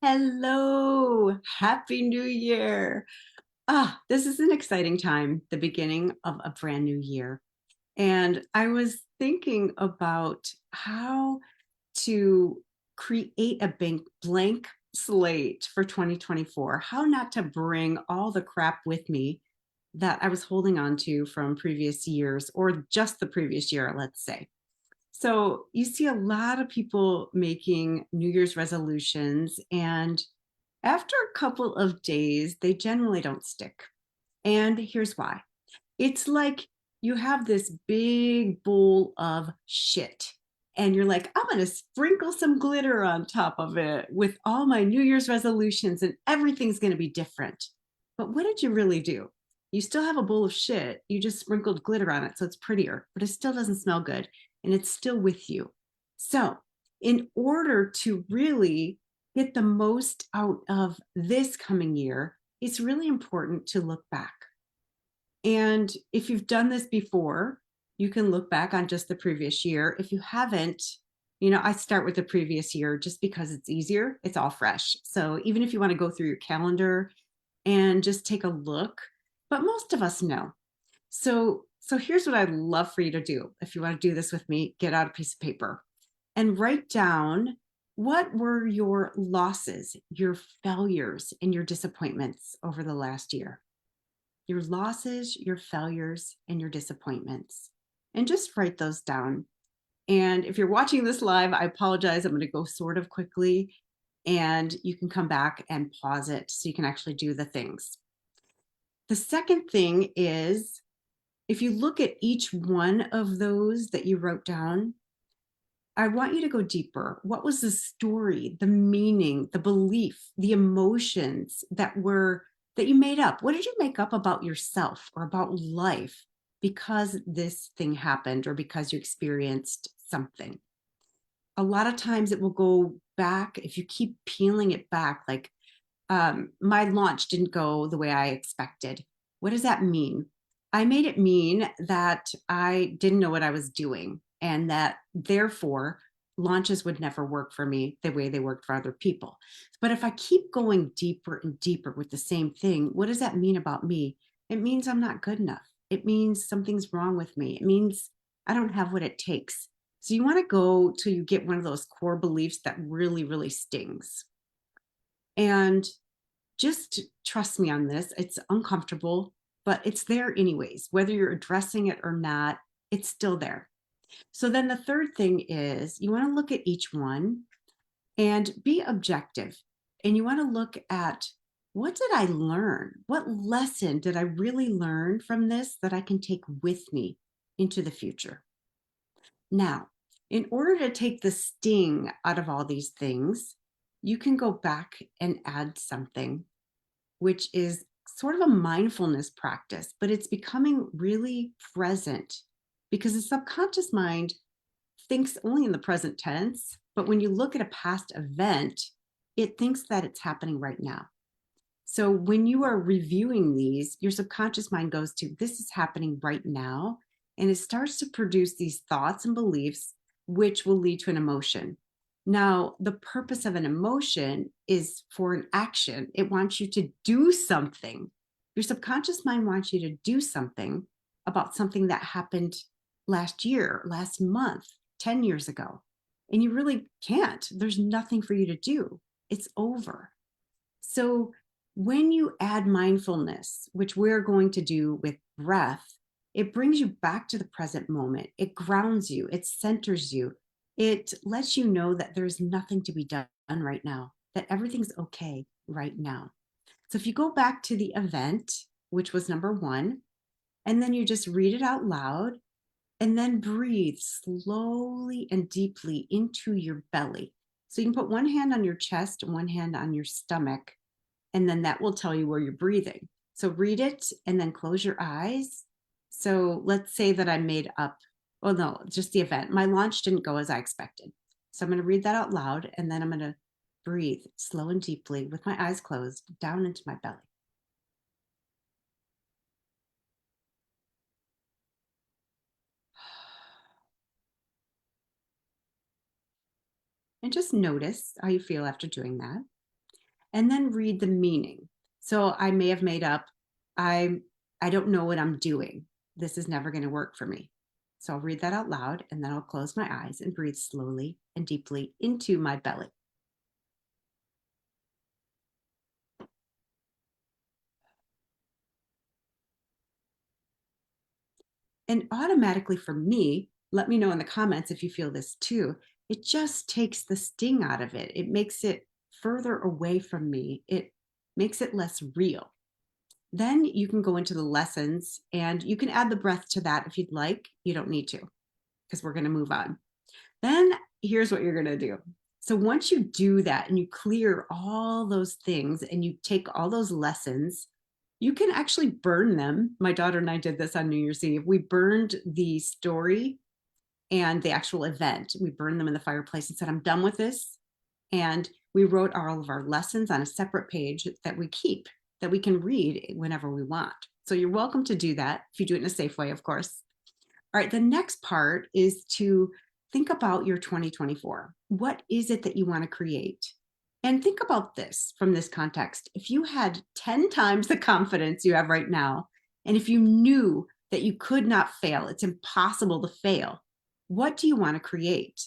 Hello, Happy New Year. This is an exciting time, the beginning of a brand new year. And I was thinking about how to create a blank slate for 2024, how not to bring all the crap with me that I was holding on to from previous years or just the previous year, let's say. So you see a lot of people making New Year's resolutions, and after a couple of days, they generally don't stick. And here's why. It's like you have this big bowl of shit, and you're like, I'm going to sprinkle some glitter on top of it with all my New Year's resolutions, and everything's going to be different. But what did you really do? You still have a bowl of shit. You just sprinkled glitter on it, so it's prettier, but it still doesn't smell good, and it's still with you. So, in order to really get the most out of this coming year, it's really important to look back. And if you've done this before, you can look back on just the previous year. If you haven't, I start with the previous year just because it's easier. It's all fresh. So even if you want to go through your calendar and just take a look, but most of us know. So here's what I'd love for you to do. If you want to do this with me, get out a piece of paper and write down what were your losses, your failures, and your disappointments over the last year. Your losses, your failures, and your disappointments. And just write those down. And if you're watching this live, I apologize. I'm going to go sort of quickly, and you can come back and pause it so you can actually do the things. The second thing is, if you look at each one of those that you wrote down, I want you to go deeper. What was the story, the meaning, the belief, the emotions that you made up? What did you make up about yourself or about life because this thing happened or because you experienced something? A lot of times it will go back if you keep peeling it back, like my launch didn't go the way I expected. What does that mean? I made it mean that I didn't know what I was doing, and that therefore launches would never work for me the way they worked for other people. But if I keep going deeper and deeper with the same thing, what does that mean about me? It means I'm not good enough. It means something's wrong with me. It means I don't have what it takes. So you want to go till you get one of those core beliefs that really, really stings. And just trust me on this. It's uncomfortable, but it's there anyways. Whether you're addressing it or not, it's still there. So then the third thing is you want to look at each one and be objective. And you want to look at, what did I learn? What lesson did I really learn from this that I can take with me into the future? Now, in order to take the sting out of all these things, you can go back and add something, which is sort of a mindfulness practice, but it's becoming really present because the subconscious mind thinks only in the present tense. But when you look at a past event, it thinks that it's happening right now. So when you are reviewing these, your subconscious mind goes to, this is happening right now. And it starts to produce these thoughts and beliefs, which will lead to an emotion. Now, the purpose of an emotion is for an action. It wants you to do something. Your subconscious mind wants you to do something about something that happened last year, last month, 10 years ago. And you really can't. There's nothing for you to do. It's over. So when you add mindfulness, which we're going to do with breath, it brings you back to the present moment. It grounds you, it centers you, it lets you know that there's nothing to be done right now, that everything's okay right now. So if you go back to the event, which was number one, and then you just read it out loud, and then breathe slowly and deeply into your belly. So you can put one hand on your chest and one hand on your stomach, and then that will tell you where you're breathing. So read it and then close your eyes. So let's say that I made up, oh no, just the event. My launch didn't go as I expected. So I'm going to read that out loud, and then I'm going to breathe slow and deeply with my eyes closed down into my belly. And just notice how you feel after doing that. and then read the meaning. So I may have made up, I I don't know what I'm doing. This is never going to work for me. So I'll read that out loud, and then I'll close my eyes and breathe slowly and deeply into my belly. And automatically for me, let me know in the comments if you feel this too. It just takes the sting out of it. It makes it further away from me. It makes it less real. Then you can go into the lessons and you can add the breath to that if you'd like. You don't need to because we're going to move on. Then here's what you're going to do. So once you do that and you clear all those things and you take all those lessons, you can actually burn them. My daughter and I did this on New Year's Eve. We burned the story and the actual event. We burned them in the fireplace and said, I'm done with this. And we wrote all of our lessons on a separate page that we keep, that we can read whenever we want. So you're welcome to do that if you do it in a safe way, of course. All right, the next part is to think about your 2024. What is it that you want to create? And think about this from this context. If you had 10 times the confidence you have right now, and if you knew that you could not fail, it's impossible to fail, what do you want to create?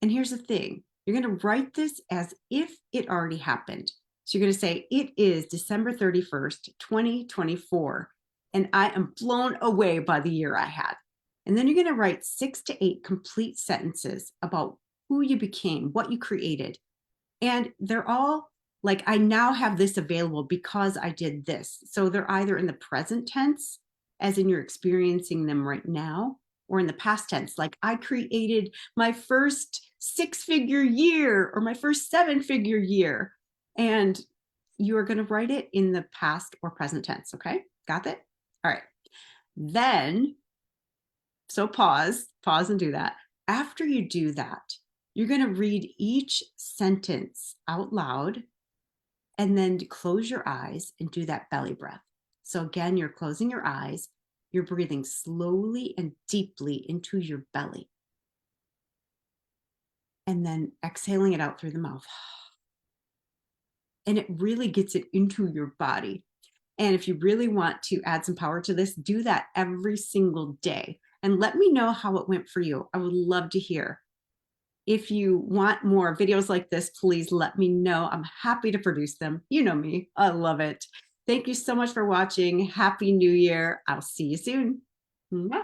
And here's the thing, you're going to write this as if it already happened. So you're going to say, it is December 31st, 2024, and I am blown away by the year I had. And then you're going to write 6 to 8 complete sentences about who you became, what you created. And they're all like, I now have this available because I did this. So they're either in the present tense, as in you're experiencing them right now, or in the past tense, like I created my first 6-figure year or my first 7-figure year. And you are going to write it in the past or present tense. Okay, got it? All right. Then, so pause and do that. After you do that, you're going to read each sentence out loud and then close your eyes and do that belly breath. So again, you're closing your eyes, you're breathing slowly and deeply into your belly, and then exhaling it out through the mouth. And it really gets it into your body. And if you really want to add some power to this, do that every single day. And let me know how it went for you. I would love to hear. If you want more videos like this, please let me know. I'm happy to produce them. You know me. I love it. Thank you so much for watching. Happy New Year. I'll see you soon. Mwah.